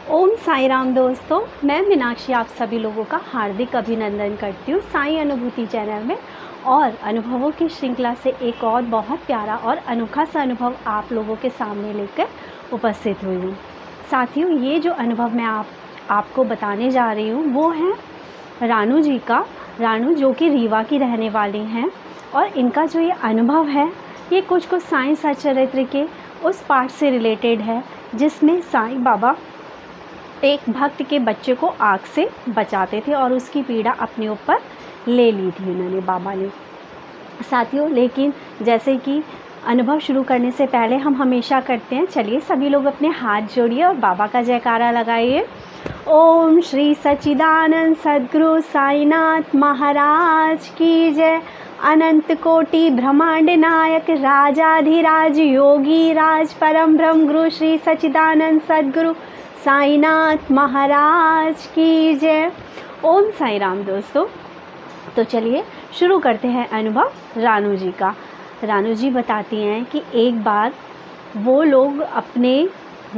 ओम साई राम दोस्तों, मैं मीनाक्षी आप सभी लोगों का हार्दिक अभिनंदन करती हूँ साई अनुभूति चैनल में। और अनुभवों की श्रृंखला से एक और बहुत प्यारा और अनोखा सा अनुभव आप लोगों के सामने लेकर उपस्थित हुई हूँ। साथियों, ये जो अनुभव मैं आपको बताने जा रही हूँ वो है रानू जी का। रानू जो कि रीवा की रहने वाली हैं और इनका जो ये अनुभव है ये कुछ साईं सच्चरित्र के उस पाठ से रिलेटेड है जिसमें साईं बाबा एक भक्त के बच्चे को आग से बचाते थे और उसकी पीड़ा अपने ऊपर ले ली थी उन्होंने, बाबा ने। साथियों, लेकिन जैसे कि अनुभव शुरू करने से पहले हम हमेशा करते हैं, चलिए सभी लोग अपने हाथ जोड़िए और बाबा का जयकारा लगाइए। ओम श्री सच्चिदानंद सद्गुरु साईनाथ महाराज की जय। अनंत कोटि ब्रह्मांड नायक राजाधिराज योगी राज परम ब्रह्म गुरु श्री सच्चिदानंद सद्गुरु साईनाथ महाराज की जय। ओम साई राम दोस्तों। तो चलिए शुरू करते हैं अनुभव रानू जी का। रानू जी बताती हैं कि एक बार वो लोग अपने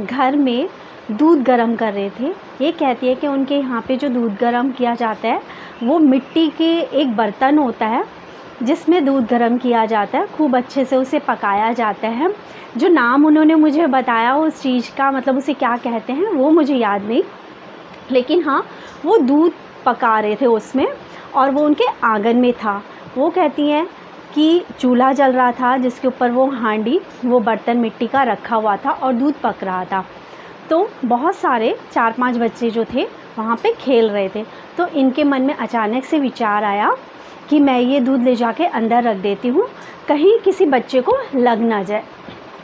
घर में दूध गर्म कर रहे थे। ये कहती है कि उनके यहाँ पे जो दूध गर्म किया जाता है वो मिट्टी के एक बर्तन होता है जिसमें दूध गर्म किया जाता है, खूब अच्छे से उसे पकाया जाता है। जो नाम उन्होंने मुझे बताया उस चीज़ का, मतलब उसे क्या कहते हैं वो मुझे याद नहीं, लेकिन हाँ वो दूध पका रहे थे उसमें और वो उनके आंगन में था। वो कहती हैं कि चूल्हा जल रहा था जिसके ऊपर वो हांडी, वो बर्तन मिट्टी का रखा हुआ था और दूध पक रहा था। तो बहुत सारे 4-5 बच्चे जो थे वहाँ पे खेल रहे थे। तो इनके मन में अचानक से विचार आया कि मैं ये दूध ले जाके अंदर रख देती हूँ, कहीं किसी बच्चे को लग ना जाए।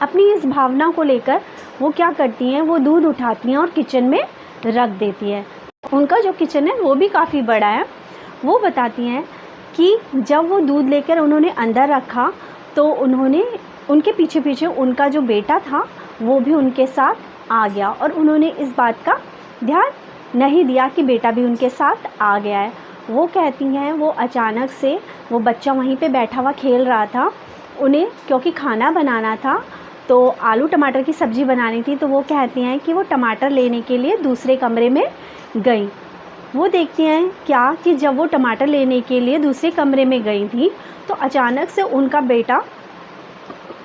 अपनी इस भावना को लेकर वो क्या करती हैं, वो दूध उठाती हैं और किचन में रख देती हैं। उनका जो किचन है वो भी काफ़ी बड़ा है। वो बताती हैं कि जब वो दूध लेकर उन्होंने अंदर रखा तो उन्होंने उनके पीछे पीछे उनका जो बेटा था वो भी उनके साथ आ गया और उन्होंने इस बात का ध्यान नहीं दिया कि बेटा भी उनके साथ आ गया है। वो कहती हैं वो अचानक से वो बच्चा वहीं पे बैठा हुआ खेल रहा था, उन्हें क्योंकि खाना बनाना था तो आलू टमाटर की सब्ज़ी बनानी थी, तो वो कहती हैं कि वो टमाटर लेने के लिए दूसरे कमरे में गई। वो देखती हैं क्या कि जब वो टमाटर लेने के लिए दूसरे कमरे में गई थी तो अचानक से उनका बेटा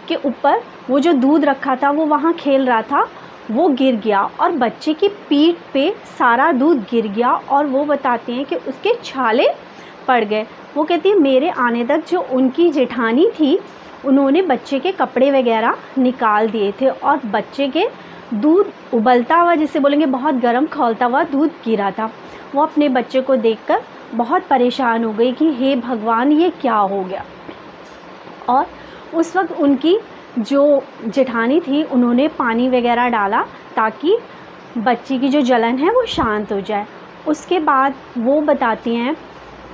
के ऊपर वो जो दूध रखा था वो वहाँ खेल रहा था वो गिर गया और बच्चे की पीठ पे सारा दूध गिर गया और वो बताती हैं कि उसके छाले पड़ गए। वो कहती है मेरे आने तक जो उनकी जेठानी थी उन्होंने बच्चे के कपड़े वगैरह निकाल दिए थे और बच्चे के दूध उबलता हुआ, जिसे बोलेंगे बहुत गर्म खौलता हुआ दूध गिरा था। वो अपने बच्चे को देखकर बहुत परेशान हो गई कि हे भगवान ये क्या हो गया। और उस वक्त उनकी जो जेठानी थी उन्होंने पानी वगैरह डाला ताकि बच्ची की जो जलन है वो शांत हो जाए। उसके बाद वो बताती हैं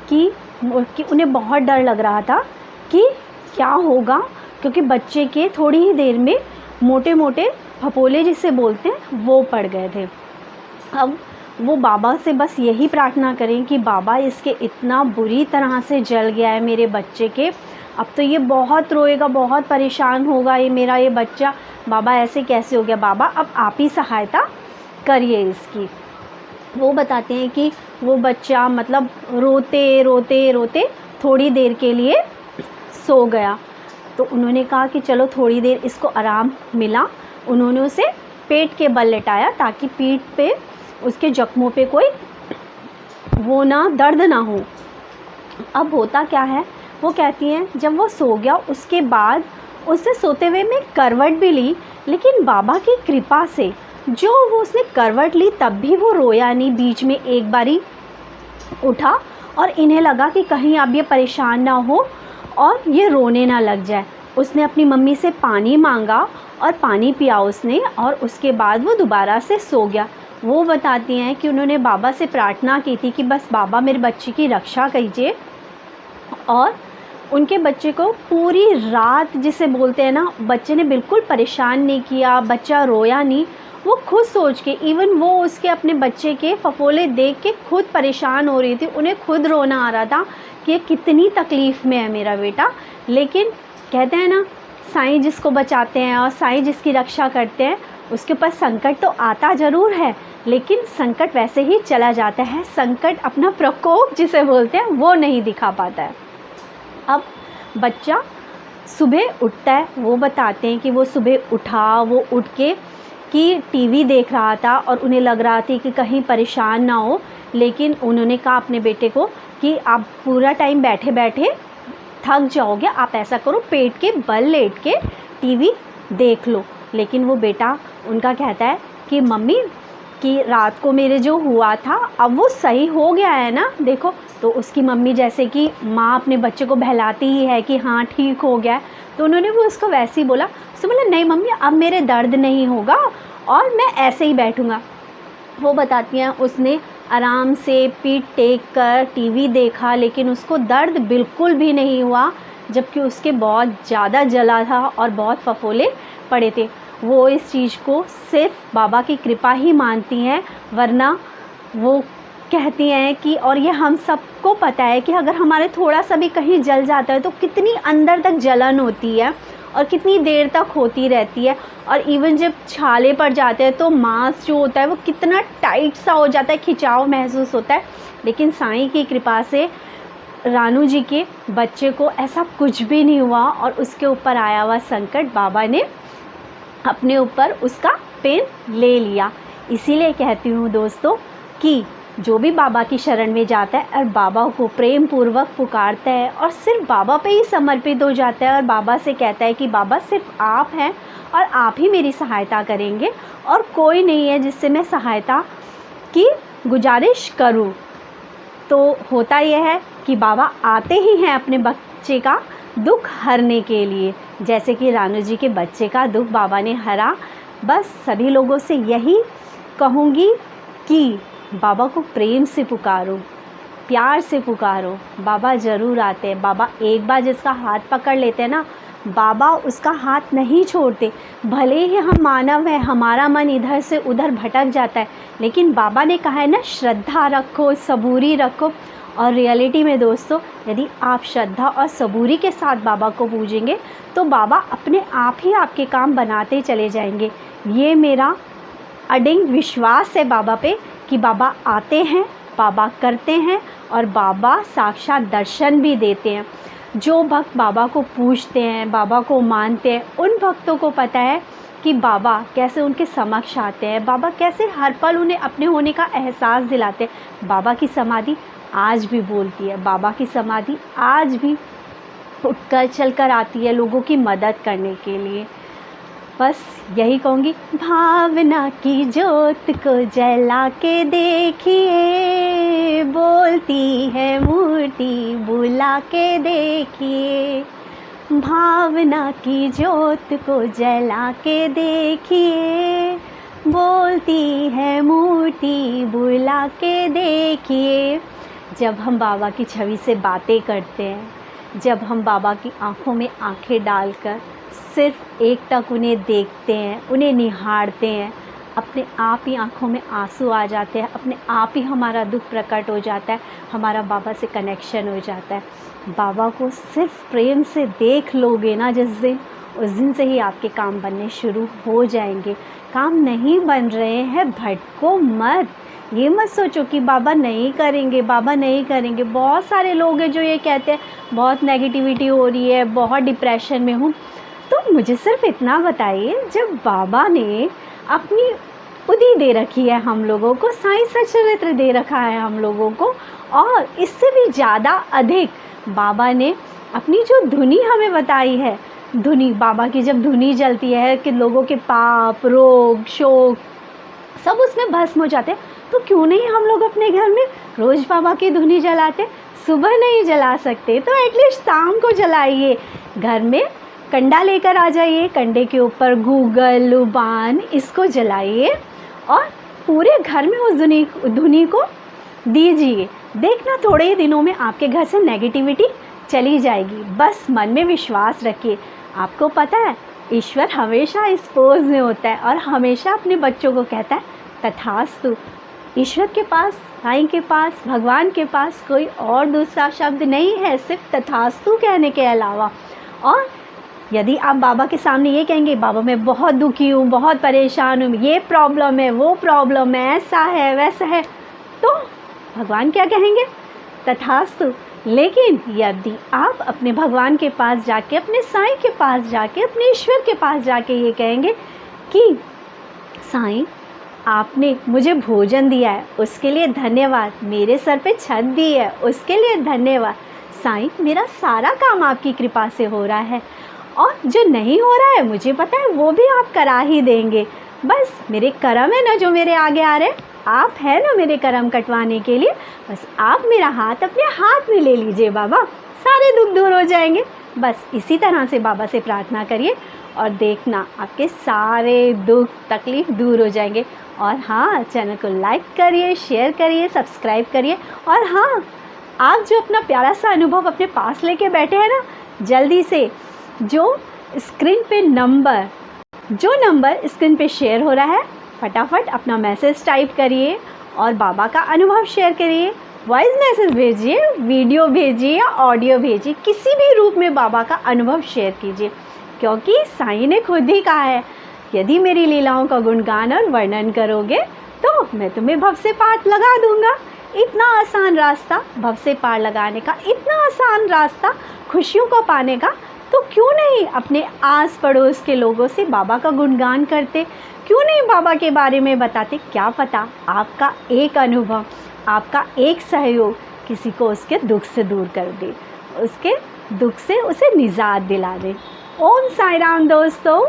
कि उन्हें बहुत डर लग रहा था कि क्या होगा, क्योंकि बच्चे के थोड़ी ही देर में मोटे मोटे फपोले जिसे बोलते हैं वो पड़ गए थे। अब वो बाबा से बस यही प्रार्थना करें कि बाबा इसके इतना बुरी तरह से जल गया है मेरे बच्चे के, अब तो ये बहुत रोएगा, बहुत परेशान होगा ये मेरा ये बच्चा, बाबा ऐसे कैसे हो गया, बाबा अब आप ही सहायता करिए इसकी। वो बताते हैं कि वो बच्चा मतलब रोते रोते रोते थोड़ी देर के लिए सो गया। तो उन्होंने कहा कि चलो थोड़ी देर इसको आराम मिला। उन्होंने उसे पेट के बल लेटाया ताकि पीठ पे उसके जख्मों पे कोई वो ना दर्द ना हो। अब होता क्या है, वो कहती हैं जब वो सो गया उसके बाद उससे सोते हुए मैं करवट भी ली, लेकिन बाबा की कृपा से जो वो उसने करवट ली तब भी वो रोया नहीं। बीच में एक बारी उठा और इन्हें लगा कि कहीं अब ये परेशान ना हो और ये रोने ना लग जाए। उसने अपनी मम्मी से पानी मांगा और पानी पिया उसने और उसके बाद वो दोबारा से सो गया। वो बताती हैं कि उन्होंने बाबा से प्रार्थना की थी कि बस बाबा मेरे बच्चे की रक्षा कीजिए, और उनके बच्चे को पूरी रात, जिसे बोलते हैं ना, बच्चे ने बिल्कुल परेशान नहीं किया, बच्चा रोया नहीं। वो खुद सोच के, इवन वो उसके अपने बच्चे के फफोले देख के खुद परेशान हो रही थी, उन्हें खुद रोना आ रहा था कि ये कितनी तकलीफ़ में है मेरा बेटा। लेकिन कहते हैं ना, साईं जिसको बचाते हैं और साईं जिसकी रक्षा करते हैं उसके ऊपर संकट तो आता ज़रूर है, लेकिन संकट वैसे ही चला जाता है। संकट अपना प्रकोप जिसे बोलते हैं वो नहीं दिखा पाता है। अब बच्चा सुबह उठता है, वो बताते हैं कि वो सुबह उठा, वो उठ के कि टीवी देख रहा था और उन्हें लग रहा था कि कहीं परेशान ना हो, लेकिन उन्होंने कहा अपने बेटे को कि आप पूरा टाइम बैठे बैठे थक जाओगे, आप ऐसा करो पेट के बल लेट के टीवी देख लो। लेकिन वो बेटा उनका कहता है कि मम्मी कि रात को मेरे जो हुआ था अब वो सही हो गया है ना, देखो। तो उसकी मम्मी जैसे कि माँ अपने बच्चे को बहलाती ही है कि हाँ ठीक हो गया है, तो उन्होंने वो उसको वैसे ही बोला। उसने बोला नहीं मम्मी अब मेरे दर्द नहीं होगा और मैं ऐसे ही बैठूँगा। वो बताती हैं उसने आराम से पीठ टेक कर टीवी देखा, लेकिन उसको दर्द बिल्कुल भी नहीं हुआ, जबकि उसके बहुत ज़्यादा जला था और बहुत फफोले पड़े थे। वो इस चीज़ को सिर्फ बाबा की कृपा ही मानती हैं, वरना वो कहती हैं कि और ये हम सबको पता है कि अगर हमारे थोड़ा सा भी कहीं जल जाता है तो कितनी अंदर तक जलन होती है और कितनी देर तक होती रहती है। और इवन जब छाले पड़ जाते हैं तो मांस जो होता है वो कितना टाइट सा हो जाता है, खिंचाव महसूस होता है। लेकिन साईं की कृपा से रानू जी के बच्चे को ऐसा कुछ भी नहीं हुआ और उसके ऊपर आया हुआ संकट बाबा ने अपने ऊपर उसका पेन ले लिया। इसीलिए कहती हूँ दोस्तों कि जो भी बाबा की शरण में जाता है और बाबा को प्रेम पूर्वक पुकारता है और सिर्फ बाबा पे ही समर्पित हो जाता है और बाबा से कहता है कि बाबा सिर्फ आप हैं और आप ही मेरी सहायता करेंगे और कोई नहीं है जिससे मैं सहायता की गुजारिश करूं, तो होता यह है कि बाबा आते ही हैं अपने बच्चे का दुख हरने के लिए। जैसे कि रानू जी के बच्चे का दुख बाबा ने हरा। बस सभी लोगों से यही कहूँगी कि बाबा को प्रेम से पुकारो, प्यार से पुकारो, बाबा ज़रूर आते हैं। बाबा एक बार जिसका हाथ पकड़ लेते हैं ना, बाबा उसका हाथ नहीं छोड़ते। भले ही हम मानव हैं, हमारा मन इधर से उधर भटक जाता है, लेकिन बाबा ने कहा है ना श्रद्धा रखो, सबूरी रखो। और रियलिटी में दोस्तों यदि आप श्रद्धा और सबूरी के साथ बाबा को पूजेंगे तो बाबा अपने आप ही आपके काम बनाते चले जाएंगे। ये मेरा अडिग विश्वास है बाबा पे कि बाबा आते हैं, बाबा करते हैं और बाबा साक्षात दर्शन भी देते हैं। जो भक्त बाबा को पूजते हैं, बाबा को मानते हैं, उन भक्तों को पता है कि बाबा कैसे उनके समक्ष आते हैं, बाबा कैसे हर पल उन्हें अपने होने का एहसास दिलाते हैं। बाबा की समाधि आज भी बोलती है, बाबा की समाधि आज भी उठकर चलकर आती है लोगों की मदद करने के लिए। बस यही कहूँगी, भावना की ज्योत को जला के देखिए, बोलती है मूर्ति बुला के देखिए। भावना की ज्योत को जला के देखिए, बोलती है मूर्ति बुला के देखिए। जब हम बाबा की छवि से बातें करते हैं, जब हम बाबा की आँखों में आँखें डालकर सिर्फ एक टक उन्हें देखते हैं, उन्हें निहारते हैं, अपने आप ही आँखों में आंसू आ जाते हैं, अपने आप ही हमारा दुख प्रकट हो जाता है, हमारा बाबा से कनेक्शन हो जाता है। बाबा को सिर्फ प्रेम से देख लोगे ना जिस दिन, उस दिन से ही आपके काम बनने शुरू हो जाएंगे। काम नहीं बन रहे हैं भटको मत, ये मत सोचो कि बाबा नहीं करेंगे, बाबा नहीं करेंगे। बहुत सारे लोग हैं जो ये कहते हैं बहुत नेगेटिविटी हो रही है, बहुत डिप्रेशन में हूँ। तो मुझे सिर्फ इतना बताइए, जब बाबा ने अपनी उदी दे रखी है हम लोगों को, साईं सचरित्र दे रखा है हम लोगों को, और इससे भी ज़्यादा अधिक बाबा ने अपनी जो धुनी हमें बताई है, धुनी बाबा की जब धुनी जलती है कि लोगों के पाप, रोग, शोक सब उसमें भस्म हो जाते हैं, तो क्यों नहीं हम लोग अपने घर में रोज़ बाबा की धुनी जलाते। सुबह नहीं जला सकते तो एटलीस्ट शाम को जलाइए। घर में कंडा लेकर आ जाइए, कंडे के ऊपर गूगल, लुबान, इसको जलाइए और पूरे घर में उस धुनी को दीजिए। देखना थोड़े ही दिनों में आपके घर से नेगेटिविटी चली जाएगी। बस मन में विश्वास रखिए। आपको पता है ईश्वर हमेशा इस पोज में होता है और हमेशा अपने बच्चों को कहता है तथास्तु। ईश्वर के पास, साईं के पास, भगवान के पास कोई और दूसरा शब्द नहीं है सिर्फ तथास्तु कहने के अलावा। और यदि आप बाबा के सामने ये कहेंगे, बाबा मैं बहुत दुखी हूँ, बहुत परेशान हूँ, ये प्रॉब्लम है, वो प्रॉब्लम है, ऐसा है, वैसा है, तो भगवान क्या कहेंगे? तथास्तु। लेकिन यदि आप अपने भगवान के पास जाके, अपने साईं के पास जाके, अपने ईश्वर के पास जाके ये कहेंगे कि साईं आपने मुझे भोजन दिया है, उसके लिए धन्यवाद, मेरे सर पे छत दी है, उसके लिए धन्यवाद, साईं मेरा सारा काम आपकी कृपा से हो रहा है, और जो नहीं हो रहा है मुझे पता है वो भी आप करा ही देंगे, बस मेरे कर्म है ना जो मेरे आगे आ रहे हैं, आप है ना मेरे कर्म कटवाने के लिए, बस आप मेरा हाथ अपने हाथ में ले लीजिए बाबा, सारे दुख दूर हो जाएंगे। बस इसी तरह से बाबा से प्रार्थना करिए और देखना आपके सारे दुख तकलीफ़ दूर हो जाएंगे। और हाँ, चैनल को लाइक करिए, शेयर करिए, सब्सक्राइब करिए। और हाँ, आप जो अपना प्यारा सा अनुभव अपने पास लेके बैठे हैं ना, जल्दी से जो स्क्रीन पे शेयर हो रहा है, फटाफट अपना मैसेज टाइप करिए और बाबा का अनुभव शेयर करिए। वॉइस मैसेज भेजिए, वीडियो भेजिए या ऑडियो भेजिए, किसी भी रूप में बाबा का अनुभव शेयर कीजिए, क्योंकि साईं ने खुद ही कहा है, यदि मेरी लीलाओं का गुणगान और वर्णन करोगे तो मैं तुम्हें भव से पार लगा दूंगा। इतना आसान रास्ता, भव से पार लगाने का इतना आसान रास्ता, खुशियों को पाने का, तो क्यों नहीं अपने आस पड़ोस के लोगों से बाबा का गुणगान करते, क्यों नहीं बाबा के बारे में बताते। क्या पता आपका एक अनुभव, आपका एक सहयोग किसी को उसके दुख से दूर कर दे, उसके दुख से उसे निजात दिला दे। ओम साई राम दोस्तों।